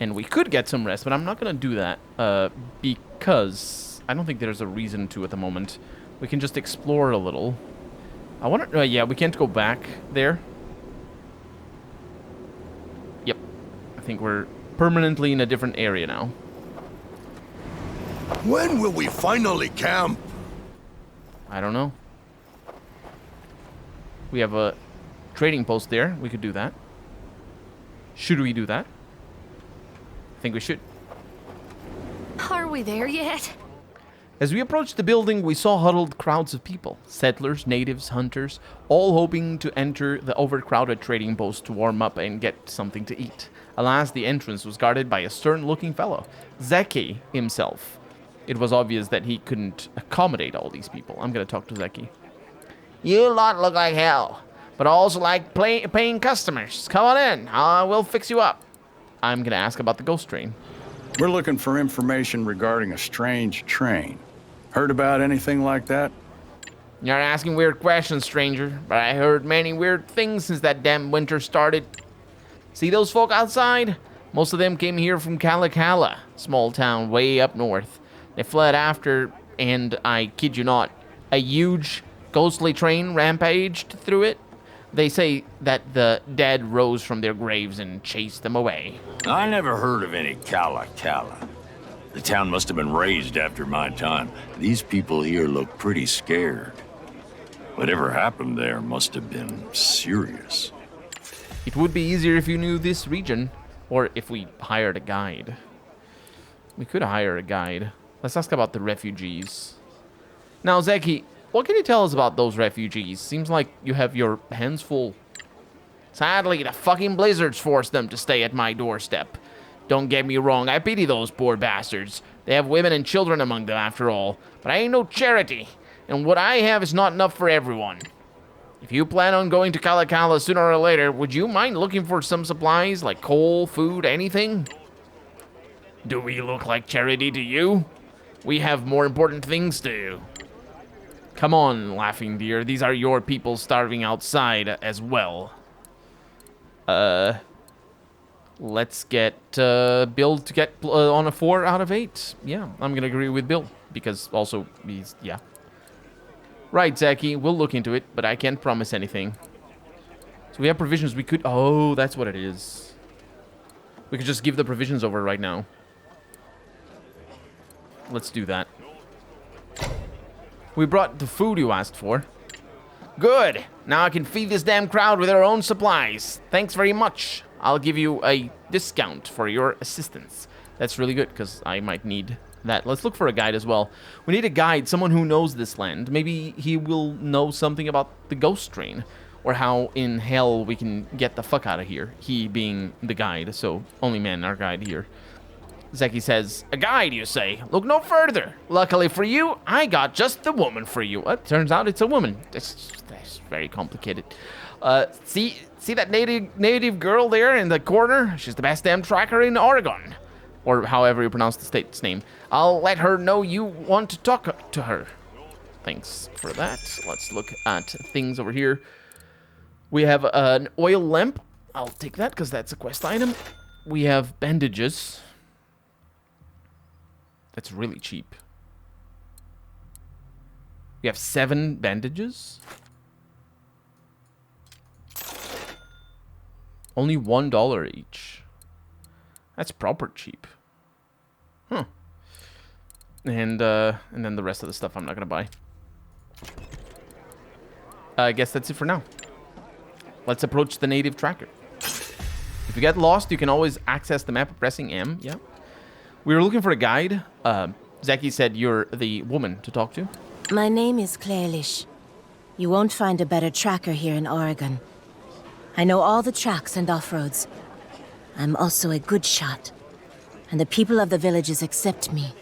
And we could get some rest, but I'm not going to do that because I don't think there's a reason to at the moment. We can just explore a little. I wonder... yeah, we can't go back there. Yep. I think we're permanently in a different area now. When will we finally camp? I don't know. We have a trading post there. We could do that. Should we do that? I think we should. Are we there yet? As we approached the building, we saw huddled crowds of people. Settlers, natives, hunters, all hoping to enter the overcrowded trading post to warm up and get something to eat. Alas, the entrance was guarded by a stern-looking fellow, Zeki himself. It was obvious that he couldn't accommodate all these people. I'm going to talk to Zeki. You lot look like hell, but also like paying customers. Come on in. We'll fix you up. I'm going to ask about the ghost train. We're looking for information regarding a strange train. Heard about anything like that? You're asking weird questions, stranger, but I heard many weird things since that damn winter started. See those folk outside? Most of them came here from Kalakala, small town way up north. They fled after, and I kid you not, a huge ghostly train rampaged through it. They say that the dead rose from their graves and chased them away. I never heard of any Kalakala. The town must have been raised after my time. These people here look pretty scared. Whatever happened there must have been serious. It would be easier if you knew this region, or if we hired a guide. We could hire a guide. Let's ask about the refugees. Now, Zeki, what can you tell us about those refugees? Seems like you have your hands full. Sadly, the fucking blizzards forced them to stay at my doorstep. Don't get me wrong, I pity those poor bastards. They have women and children among them, after all. But I ain't no charity, and what I have is not enough for everyone. If you plan on going to Kalakala sooner or later, would you mind looking for some supplies, like coal, food, anything? Do we look like charity to you? We have more important things to do. Come on, Laughing Deer. These are your people starving outside as well. Let's get Bill to get on a 4 out of 8. Yeah, I'm going to agree with Bill. Because also, he's, yeah. Right, Zeki, we'll look into it, but I can't promise anything. So we have provisions. We could... Oh, that's what it is. We could just give the provisions over right now. Let's do that. We brought the food you asked for. Good. Now I can feed this damn crowd with our own supplies. Thanks very much. I'll give you a discount for your assistance. That's really good, because I might need that. Let's look for a guide as well. We need a guide, someone who knows this land. Maybe he will know something about the ghost train, or how in hell we can get the fuck out of here. He being the guide, so only man, our guide here. Zeki says, a guide, you say? Look no further. Luckily for you, I got just the woman for you. Well, turns out it's a woman. That's very complicated. See that native girl there in the corner? She's the best damn tracker in Oregon. Or however you pronounce the state's name. I'll let her know you want to talk to her. Thanks for that. Let's look at things over here. We have an oil lamp. I'll take that because that's a quest item. We have bandages. That's really cheap. We have 7 bandages. Only $1 each. That's proper cheap. Huh. And then the rest of the stuff I'm not gonna buy. I guess that's it for now. Let's approach the native tracker. If you get lost, you can always access the map pressing M. Yeah. We were looking for a guide. Zeki said you're the woman to talk to. My name is Claelish. You won't find a better tracker here in Oregon. I know all the tracks and off-roads. I'm also a good shot, and the people of the villages accept me.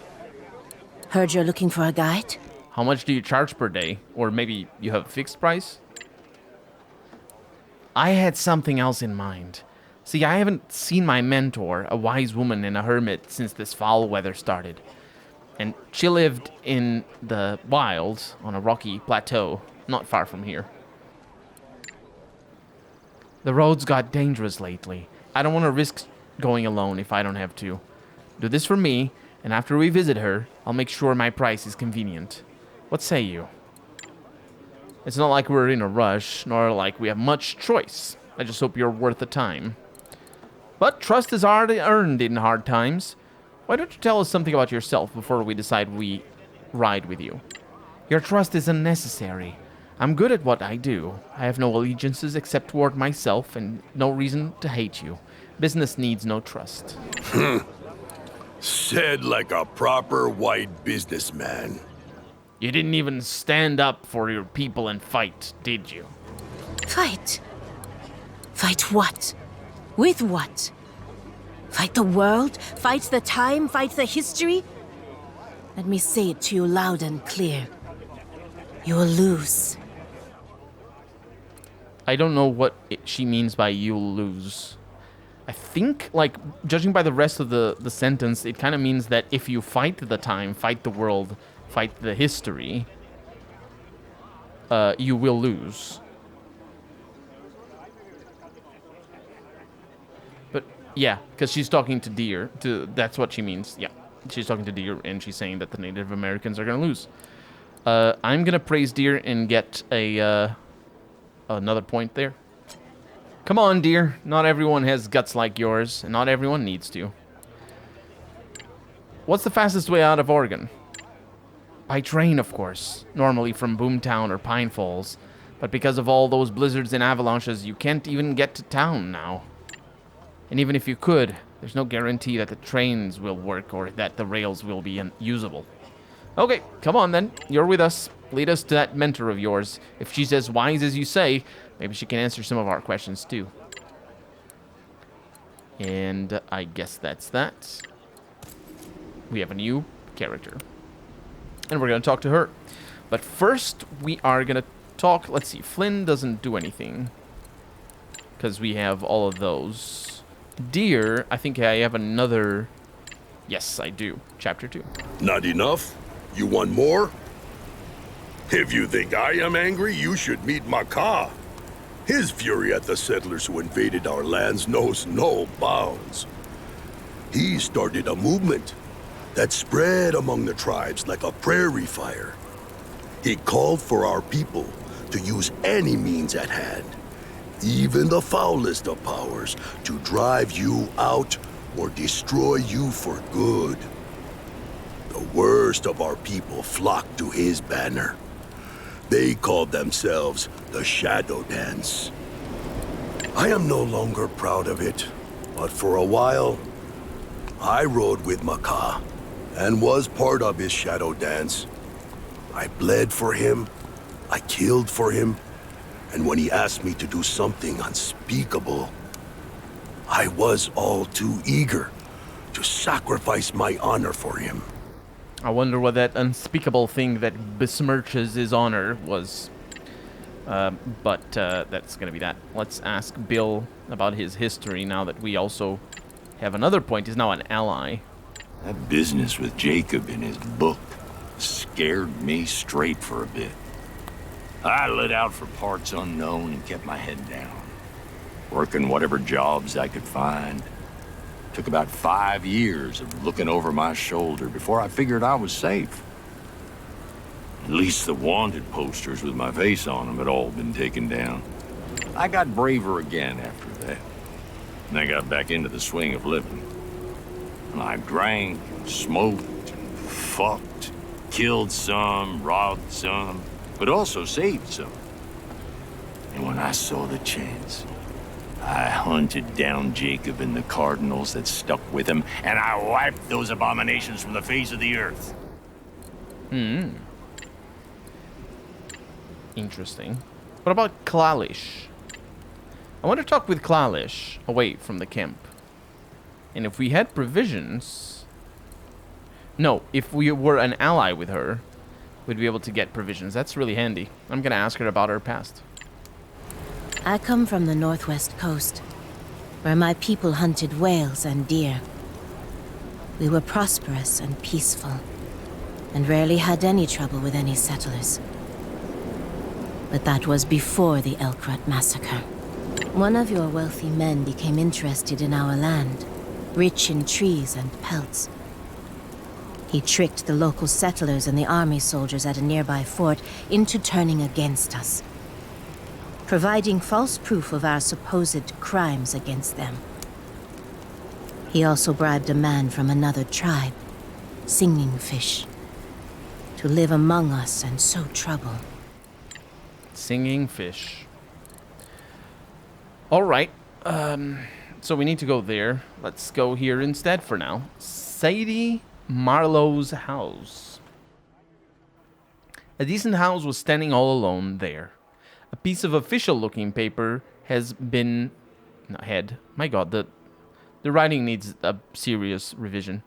Heard you're looking for a guide? How much do you charge per day? Or maybe you have a fixed price? I had something else in mind. See, I haven't seen my mentor, a wise woman and a hermit, since this foul weather started. And she lived in the wilds on a rocky plateau, not far from here. The roads got dangerous lately. I don't want to risk going alone if I don't have to. Do this for me, and after we visit her, I'll make sure my price is convenient. What say you? It's not like we're in a rush, nor like we have much choice. I just hope you're worth the time. But trust is already earned in hard times. Why don't you tell us something about yourself before we decide we ride with you? Your trust is unnecessary. I'm good at what I do. I have no allegiances except toward myself and no reason to hate you. Business needs no trust. Said like a proper white businessman. You didn't even stand up for your people and fight, did you? Fight? Fight what? With what? Fight the world? Fight the time? Fight the history? Let me say it to you loud and clear. You will lose. I don't know what she means by you'll lose. I think, like, judging by the rest of the sentence, it kind of means that if you fight the time, fight the world, fight the history, you will lose. But, yeah, because she's talking to Deer. That's what she means. Yeah, she's talking to Deer, and she's saying that the Native Americans are going to lose. I'm going to praise Deer and get another point there. Come on, Deer. Not everyone has guts like yours, and not everyone needs to. What's the fastest way out of Oregon? By train, of course. Normally from Boomtown or Pine Falls. But because of all those blizzards and avalanches, you can't even get to town now. And even if you could, there's no guarantee that the trains will work or that the rails will be usable. Okay, come on then. You're with us. Lead us to that mentor of yours. If she's as wise as you say, maybe she can answer some of our questions too. And I guess that's that. We have a new character. And we're going to talk to her. But first, we are going to talk... Let's see. Flynn doesn't do anything. Because we have all of those. Deer, I think I have another... Yes, I do. Chapter 2. Not enough? You want more? If you think I am angry, you should meet Maka. His fury at the settlers who invaded our lands knows no bounds. He started a movement that spread among the tribes like a prairie fire. He called for our people to use any means at hand, even the foulest of powers, to drive you out or destroy you for good. The worst of our people flocked to his banner. They called themselves the Shadow Dance. I am no longer proud of it, but for a while, I rode with Maka and was part of his Shadow Dance. I bled for him, I killed for him, and when he asked me to do something unspeakable, I was all too eager to sacrifice my honor for him. I wonder what that unspeakable thing that besmirches his honor was. But that's going to be that. Let's ask Bill about his history now that we also have another point. He's now an ally. That business with Jacob in his book scared me straight for a bit. I lit out for parts unknown and kept my head down, working whatever jobs I could find. Took about 5 years of looking over my shoulder before I figured I was safe. At least the wanted posters with my face on them had all been taken down. I got braver again after that. And I got back into the swing of living. And I drank, and smoked, and fucked, killed some, robbed some, but also saved some. And when I saw the chance, I hunted down Jacob and the cardinals that stuck with him, and I wiped those abominations from the face of the earth. Interesting. What about Claelish? I want to talk with Claelish away from the camp. And if we had provisions... No, if we were an ally with her, we'd be able to get provisions. That's really handy. I'm going to ask her about her past. I come from the northwest coast, where my people hunted whales and deer. We were prosperous and peaceful, and rarely had any trouble with any settlers. But that was before the Elkrut massacre. One of your wealthy men became interested in our land rich in trees and pelts. He tricked the local settlers and the army soldiers at a nearby fort into turning against us, providing false proof of our supposed crimes against them. He also bribed a man from another tribe, Singing Fish, to live among us and sow trouble. Singing Fish. Alright, so we need to go there. Let's go here instead for now. Sadie Marlowe's house. A decent house was standing all alone there. A piece of official-looking paper has been... My god, the writing needs a serious revision.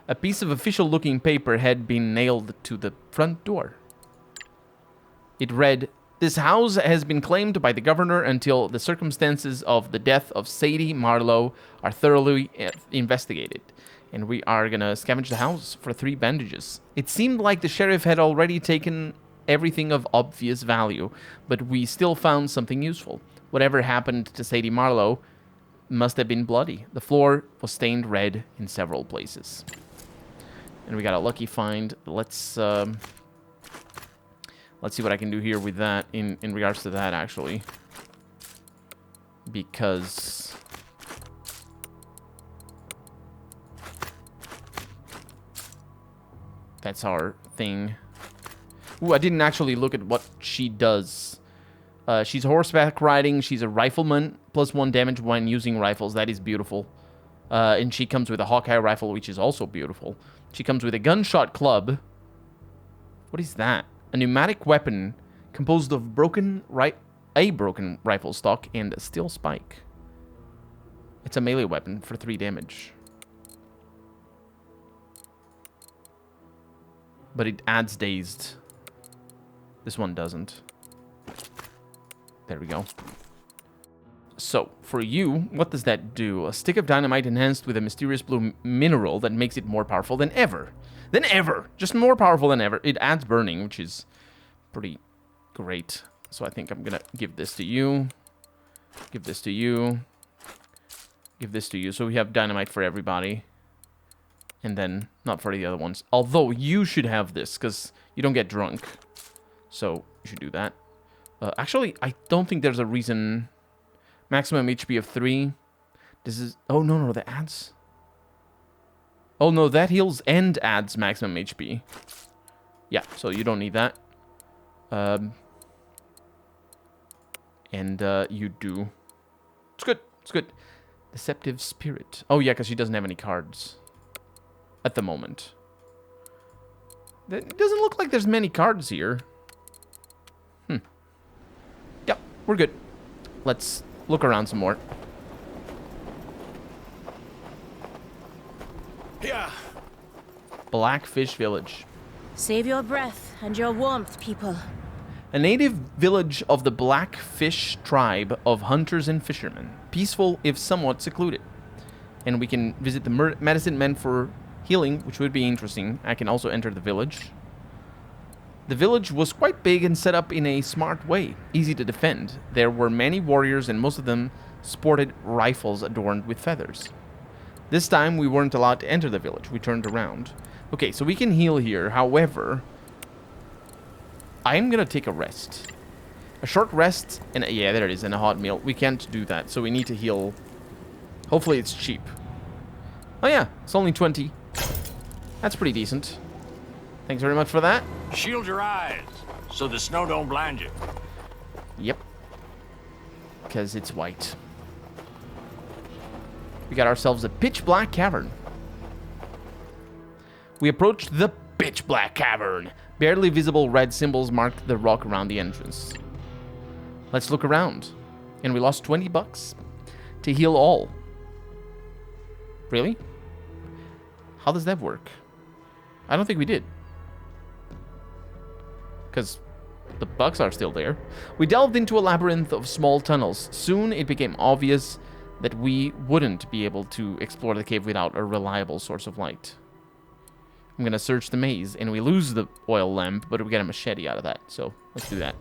A piece of official-looking paper had been nailed to the front door. It read, "This house has been claimed by the governor until the circumstances of the death of Sadie Marlowe are thoroughly investigated. And we are gonna scavenge the house for 3 bandages." It seemed like the sheriff had already taken everything of obvious value, but we still found something useful. Whatever happened to Sadie Marlowe must have been bloody. The floor was stained red in several places. And we got a lucky find. Let's see what I can do here with that in regards to that, actually. Because... that's our thing. Ooh, I didn't actually look at what she does. She's horseback riding. She's a rifleman. +1 damage when using rifles. That is beautiful. And she comes with a Hawkeye rifle, which is also beautiful. She comes with a gunshot club. What is that? A pneumatic weapon composed of a broken rifle stock and a steel spike. It's a melee weapon for 3 damage. But it adds dazed. This one doesn't. There we go. So, for you, what does that do? A stick of dynamite enhanced with a mysterious blue mineral that makes it more powerful than ever. Just more powerful than ever. It adds burning, which is pretty great. So I think I'm gonna give this to you. Give this to you. Give this to you. So we have dynamite for everybody. And then, not for the other ones. Although, you should have this, because you don't get drunk. So, you should do that. Actually, I don't think there's a reason... Maximum HP of 3. This is... Oh, no, that adds... Oh, no, that heals and adds maximum HP. Yeah, so you don't need that. You do. It's good. It's good. Deceptive Spirit. Oh, yeah, because she doesn't have any cards. At the moment. It doesn't look like there's many cards here. Yep, we're good. Let's look around some more. Yeah. Blackfish Village. Save your breath and your warmth, people. A native village of the Blackfish tribe of hunters and fishermen. Peaceful, if somewhat secluded. And we can visit the medicine men for healing, which would be interesting. I can also enter the village. The village was quite big and set up in a smart way, easy to defend. There were many warriors and most of them sported rifles adorned with feathers. This time we weren't allowed to enter the village. We turned around. Okay, so we can heal here. However, I'm gonna take a rest. A short rest, and yeah, there it is, and a hot meal. We can't do that, so we need to heal. Hopefully it's cheap. Oh yeah, it's only 20. That's pretty decent. Thanks very much for that. Shield your eyes, so the snow don't blind you. Yep. Because it's white. We got ourselves a pitch black cavern. We approached the pitch black cavern. Barely visible red symbols marked the rock around the entrance. Let's look around. And we lost 20 bucks to heal all. Really? How does that work? I don't think we did. Because the bugs are still there. We delved into a labyrinth of small tunnels. Soon it became obvious that we wouldn't be able to explore the cave without a reliable source of light. I'm gonna search the maze, and we lose the oil lamp, but we get a machete out of that, so let's do that.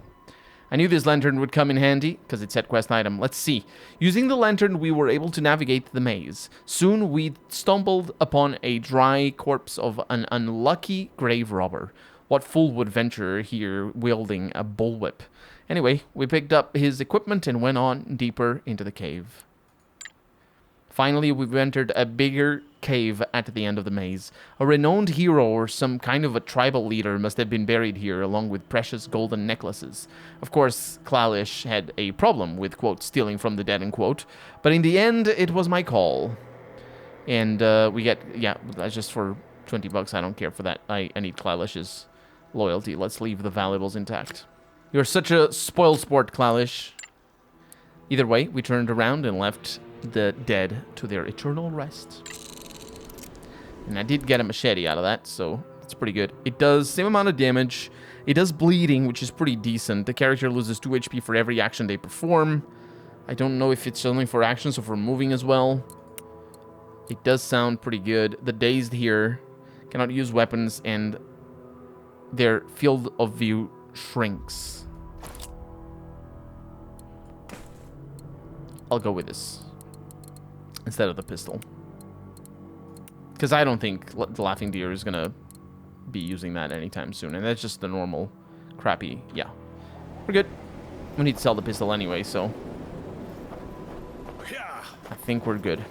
I knew this lantern would come in handy, because it said quest item. Let's see. Using the lantern, we were able to navigate the maze. Soon, we stumbled upon a dry corpse of an unlucky grave robber. What fool would venture here wielding a bullwhip? Anyway, we picked up his equipment and went on deeper into the cave. Finally, we've entered a bigger cave at the end of the maze. A renowned hero or some kind of a tribal leader must have been buried here, along with precious golden necklaces. Of course, Claelish had a problem with, quote, stealing from the dead, end quote. But in the end, it was my call. And we get, yeah, that's just for 20 bucks. I don't care for that. I need Claelish's loyalty. Let's leave the valuables intact. You're such a spoil sport, Claelish. Either way, we turned around and left the dead to their eternal rest. And I did get a machete out of that, so it's pretty good. It does same amount of damage. It does bleeding, which is pretty decent. The character loses 2 HP for every action they perform. I don't know if it's only for actions or for moving as well. It does sound pretty good. The dazed here cannot use weapons, and their field of view shrinks. I'll go with this instead of the pistol, because I don't think the Laughing Deer is gonna be using that anytime soon, and that's just the normal crappy. Yeah, we're good. We need to sell the pistol anyway, so I think we're good.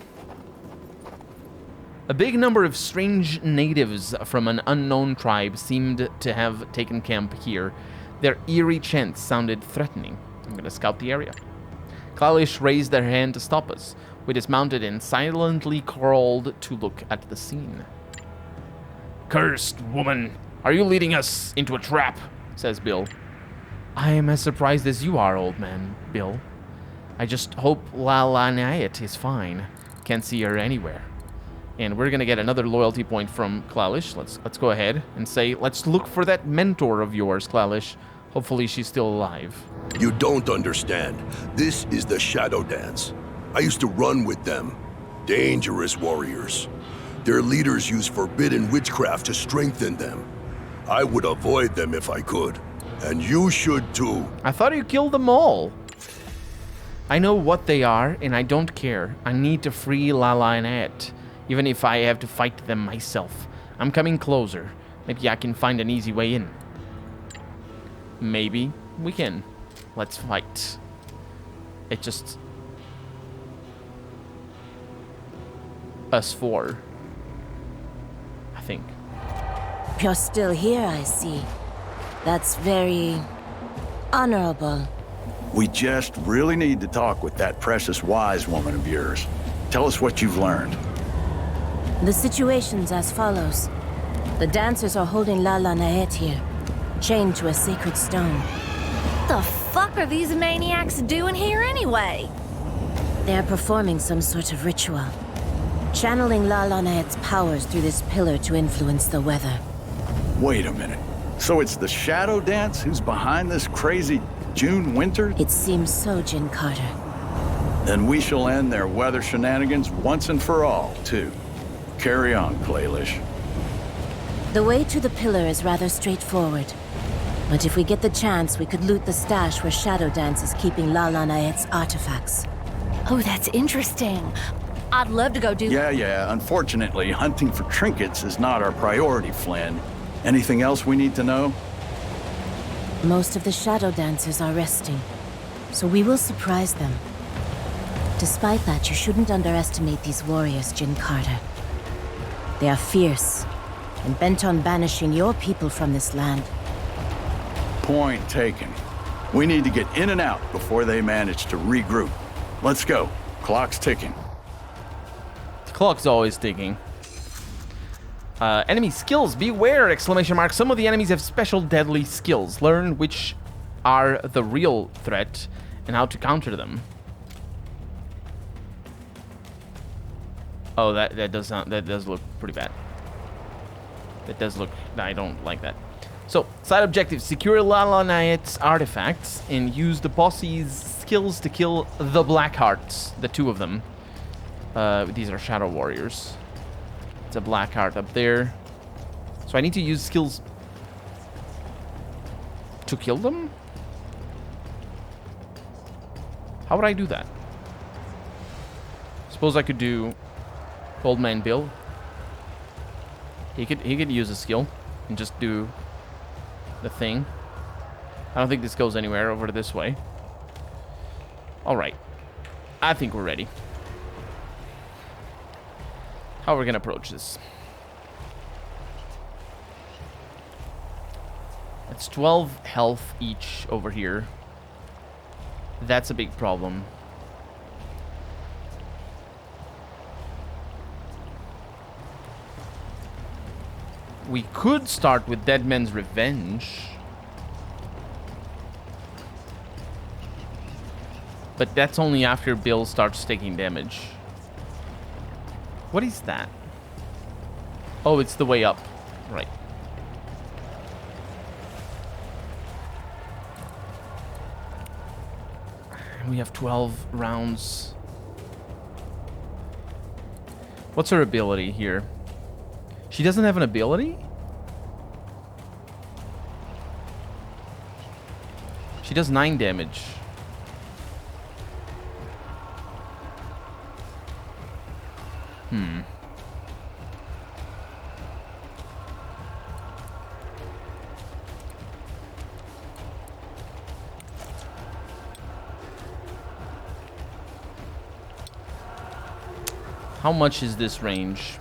A big number of strange natives from an unknown tribe seemed to have taken camp here. Their eerie chants sounded threatening. I'm gonna scout the area. Claelish raised their hand to stop us. We dismounted and silently crawled to look at the scene. Cursed woman, are you leading us into a trap? Says Bill. I am as surprised as you are, old man, Bill. I just hope Lalaniat is fine. Can't see her anywhere. And we're gonna get another loyalty point from Claelish. Let's go ahead and say, let's look for that mentor of yours, Claelish. Hopefully she's still alive. You don't understand. This is the Shadow Dance. I used to run with them. Dangerous warriors. Their leaders use forbidden witchcraft to strengthen them. I would avoid them if I could. And you should too. I thought you killed them all. I know what they are, and I don't care. I need to free Lala and Ed, even if I have to fight them myself. I'm coming closer. Maybe I can find an easy way in. Maybe we can. Let's fight. It just... us 4. I think. You're still here, I see. That's very... honorable. We just really need to talk with that precious wise woman of yours. Tell us what you've learned. The situation's as follows. The dancers are holding Lala Naet here, chained to a sacred stone. The fuck are these maniacs doing here anyway? They are performing some sort of ritual, channeling Lala Naet's powers through this pillar to influence the weather. Wait a minute. So it's the Shadow Dance who's behind this crazy June winter? It seems so, Jin Carter. Then we shall end their weather shenanigans once and for all, too. Carry on, Claelish. The way to the pillar is rather straightforward. But if we get the chance, we could loot the stash where Shadow Dance is keeping Lala Naet's artifacts. Oh, that's interesting. I'd love to go do... Yeah. Unfortunately, hunting for trinkets is not our priority, Flynn. Anything else we need to know? Most of the Shadow Dancers are resting, so we will surprise them. Despite that, you shouldn't underestimate these warriors, Jin Carter. They are fierce, and bent on banishing your people from this land. Point taken. We need to get in and out before they manage to regroup. Let's go. Clock's ticking. The clock's always ticking. Enemy skills, beware! Exclamation mark. Some of the enemies have special deadly skills. Learn which are the real threat and how to counter them. Oh, that does look pretty bad. That does look... I don't like that. So, side objectives. Secure Lala Naet's artifacts and use the posse's skills to kill the Blackhearts. The 2 of them. These are Shadow Warriors. It's a Blackheart up there. So I need to use skills to kill them? How would I do that? Suppose I could do Old Man Bill. He could use a skill and just do the thing. I don't think this goes anywhere over this way. Alright. I think we're ready. How are we gonna approach this? It's 12 health each over here. That's a big problem. We could start with Dead Man's Revenge. But that's only after Bill starts taking damage. What is that? Oh, it's the way up. Right. We have 12 rounds. What's her ability here? She doesn't have an ability? She does 9 damage. How much is this range?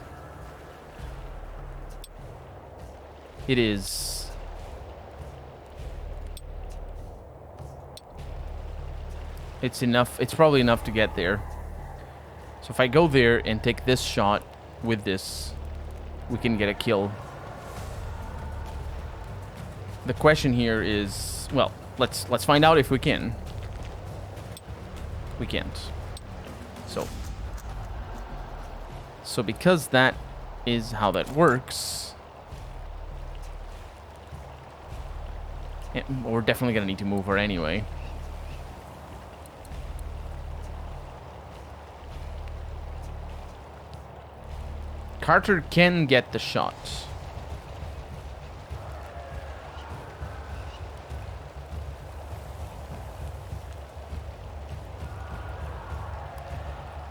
It is... It's enough. It's probably enough to get there. So if I go there and take this shot with this, we can get a kill. The question here is, well, let's find out if we can. We can't. So because that is how that works, we're definitely gonna need to move her anyway. Carter can get the shot.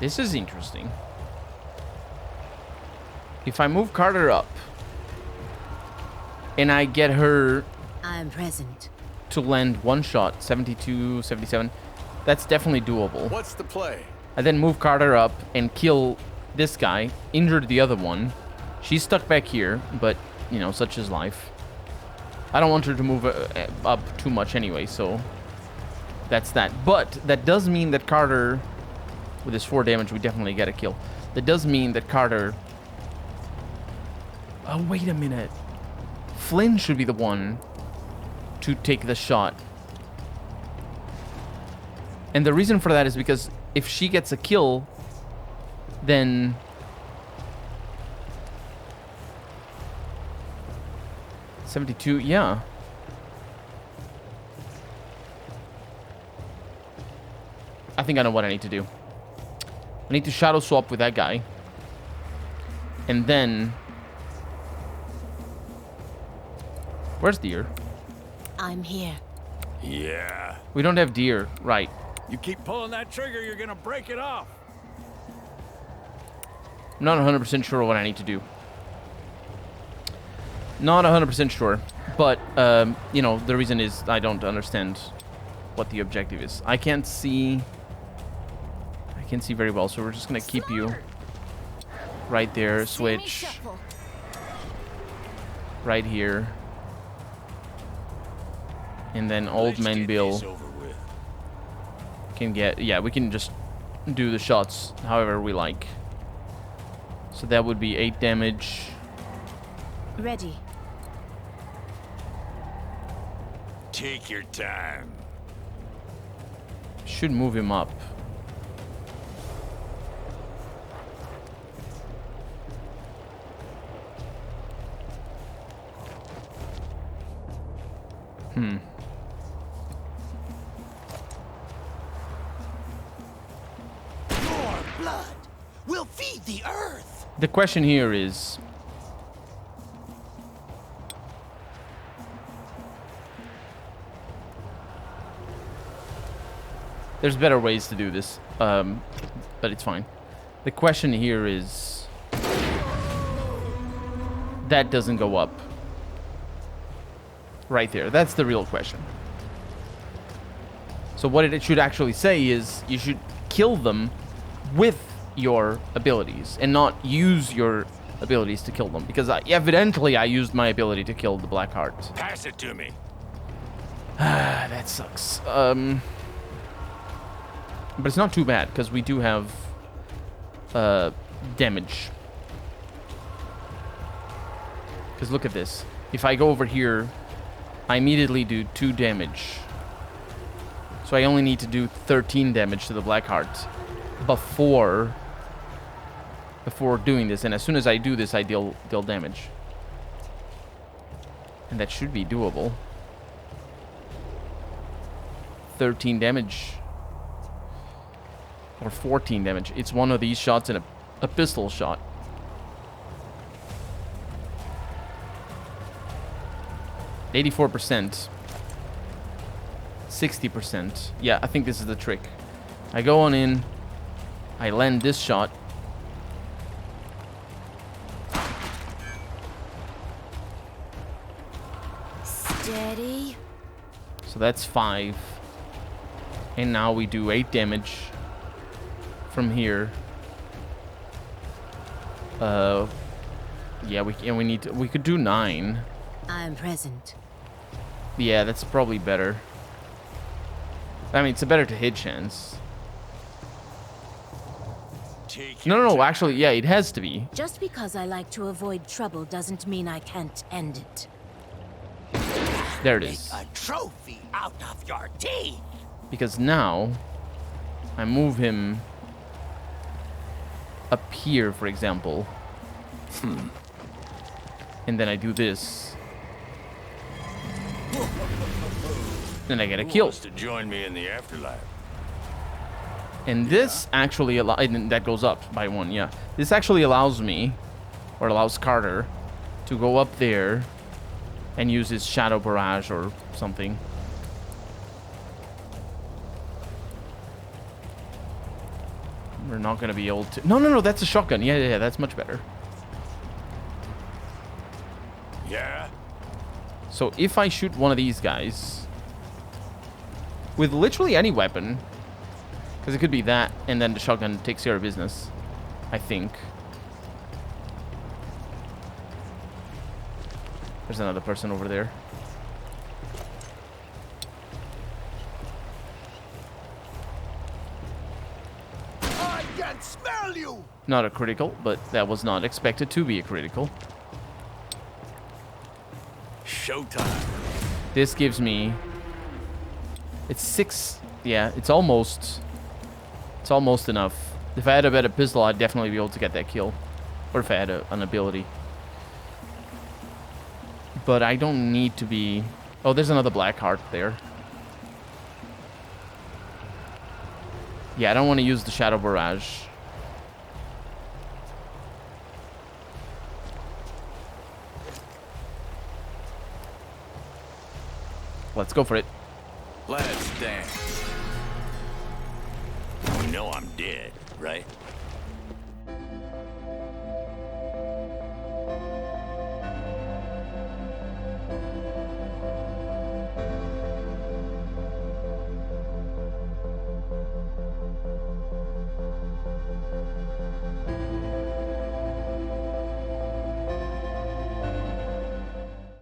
This is interesting. If I move Carter up and I get her I'm present. to land one shot, 72, 77, that's definitely doable. What's the play? I then move Carter up and kill this guy, injured the other one. She's stuck back here, but, you know, such is life. I don't want her to move up too much anyway, so that's that. But that does mean that Carter, with his 4 damage, we definitely get a kill. That does mean that Carter... Oh, wait a minute. Flynn should be the one to take the shot. And the reason for that is because if she gets a kill, then... $72, yeah. I think I know what I need to do. I need to shadow swap with that guy. And then... Where's Deer? I'm here. Yeah. We don't have Deer, right. You keep pulling that trigger, you're gonna break it off. I'm not 100% sure what I need to do. Not 100% sure. But, you know, the reason is I don't understand what the objective is. I can't see very well, so we're just gonna keep you right there. Switch. Right here. And then Old Man Bill can get... Yeah, we can just do the shots however we like. So that would be 8 damage. Ready. Take your time. Should move him up. Your blood will feed the earth. The question here is... There's better ways to do this, but it's fine. The question here is... That doesn't go up. Right there. That's the real question. So what it should actually say is you should kill them with your abilities and not use your abilities to kill them. Because evidently I used my ability to kill the Black Heart. Pass it to me. That sucks. But it's not too bad because we do have damage. Because look at this. If I go over here, I immediately do 2 damage. So I only need to do 13 damage to the Black Heart before doing this. And as soon as I do this, I deal damage. And that should be doable. 13 damage. Or 14 damage. It's one of these shots and a pistol shot. %. 60%. Yeah, I think this is the trick. I go on in. I land this shot. Steady. So that's 5. And now we do 8 damage from here. Yeah, we could do 9. I'm present. Yeah, that's probably better. I mean, it's a better to hit chance. No, actually, yeah, it has to be. Just because I like to avoid trouble doesn't mean I can't end it. There it Make is. a trophy out of your teeth. Because now, I move him up here, for example. And then I do this. Then I get a kill. Wants to join me in the afterlife. And this actually and that goes up by 1, yeah. This actually allows me, or allows Carter, to go up there and use his shadow barrage or something. We're not gonna be able to. No, that's a shotgun. Yeah, that's much better. Yeah? So if I shoot one of these guys with literally any weapon, because it could be that, and then the shotgun takes care of business, I think. There's another person over there. I can smell you. Not a critical, but that was not expected to be a critical. Showtime. This gives me... It's 6... Yeah, it's almost enough. If I had a better pistol, I'd definitely be able to get that kill. Or if I had an ability. But I don't need to be... Oh, there's another Black Heart there. Yeah, I don't want to use the Shadow Barrage. Let's go for it. Let's dance. You know I'm dead, right?